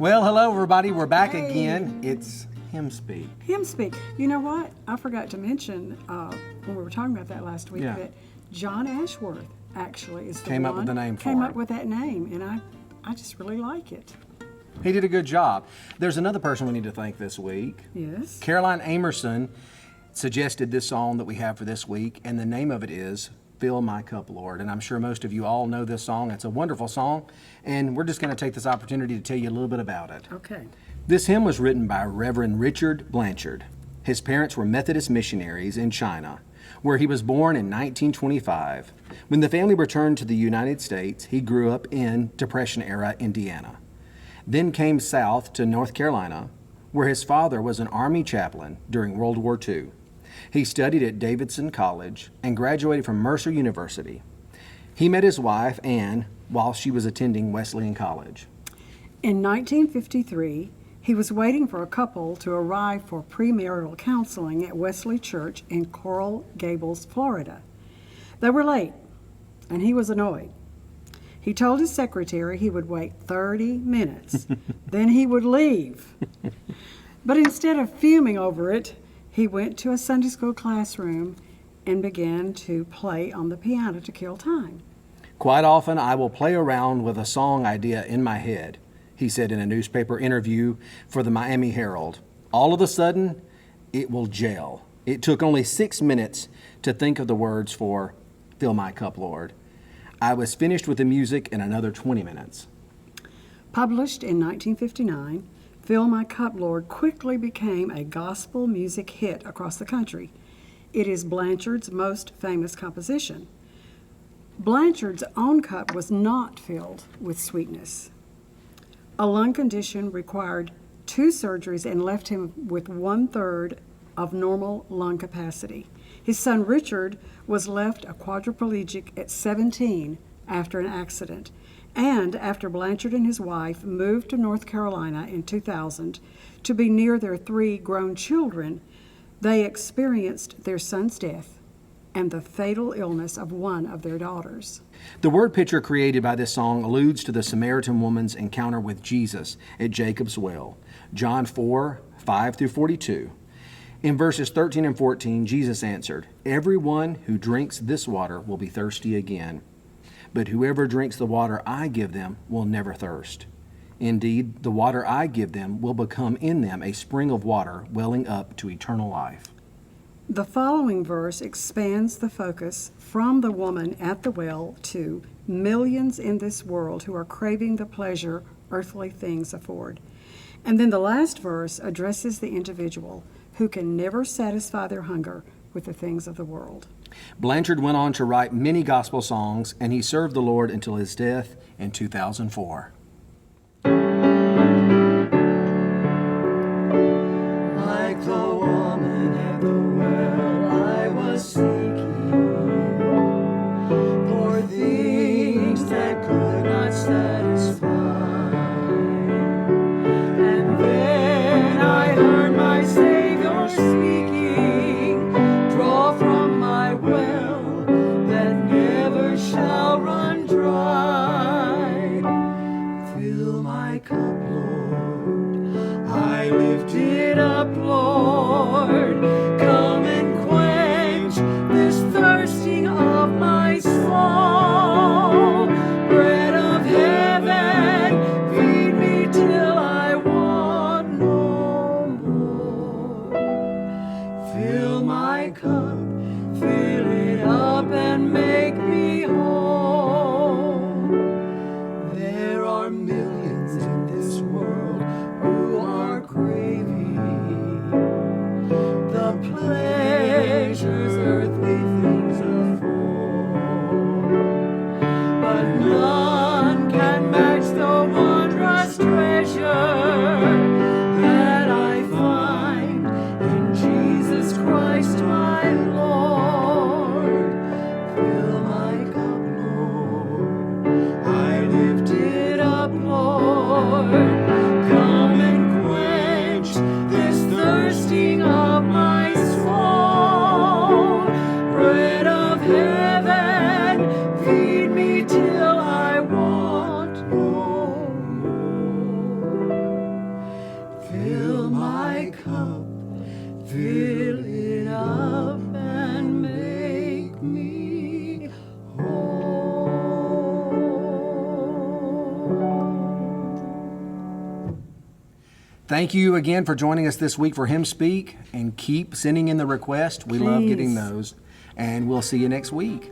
Well, hello everybody. We're back Hey. again. It's Hymn Speak. Hymn speak. You know what? I forgot to mention when we were talking about that last week Yeah. that John Ashworth actually is the Came one up with the name for came it. up with that name, and I just really like it. He did a good job. There's another person we need to thank this week. Yes. Caroline Amerson suggested this song that we have for this week, and the name of it is Fill My Cup, Lord. And I'm sure most of you all know this song. It's a wonderful song, and we're just going to take this opportunity to tell you a little bit about it. Okay. This hymn was written by Reverend Richard Blanchard. His parents were Methodist missionaries in China, where he was born in 1925. When the family returned to the United States, he grew up in Depression-era Indiana. Then came south to North Carolina, where his father was an Army chaplain during World War II. He studied at Davidson College and graduated from Mercer University. He met his wife, Anne, while she was attending Wesleyan College. In 1953, he was waiting for a couple to arrive for premarital counseling at Wesley Church in Coral Gables, Florida. They were late, and he was annoyed. He told his secretary he would wait 30 minutes, then he would leave. But instead of fuming over it, he went to a Sunday school classroom and began to play on the piano to kill time. Quite often, I will play around with a song idea in my head, he said in a newspaper interview for the Miami Herald. All of a sudden, it will gel. It took only 6 minutes to think of the words for Fill My Cup, Lord. I was finished with the music in another 20 minutes. Published in 1959, Fill My Cup, Lord quickly became a gospel music hit across the country. It is Blanchard's most famous composition. Blanchard's own cup was not filled with sweetness. A lung condition required 2 surgeries and left him with 1/3 of normal lung capacity. His son Richard was left a quadriplegic at 17 after an accident. And after Blanchard and his wife moved to North Carolina in 2000 to be near their 3 grown children, they experienced their son's death and the fatal illness of one of their daughters. The word picture created by this song alludes to the Samaritan woman's encounter with Jesus at Jacob's well, John 4, 5 through 42. In verses 13 and 14, Jesus answered, "Everyone who drinks this water will be thirsty again. But whoever drinks the water I give them will never thirst. Indeed, the water I give them will become in them a spring of water welling up to eternal life." The following verse expands the focus from the woman at the well to millions in this world who are craving the pleasure earthly things afford. And then the last verse addresses the individual who can never satisfy their hunger with the things of the world. Blanchard went on to write many gospel songs, and he served the Lord until his death in 2004. Like the woman at the well, I was seeking for things that could not satisfy. And then I heard my Savior speaking, "Draw from my well that never shall run dry." fill it up and make me whole. Thank you again for joining us this week for Hymn Speak, and keep sending in the request. We love getting Please. those, and we'll see you next week.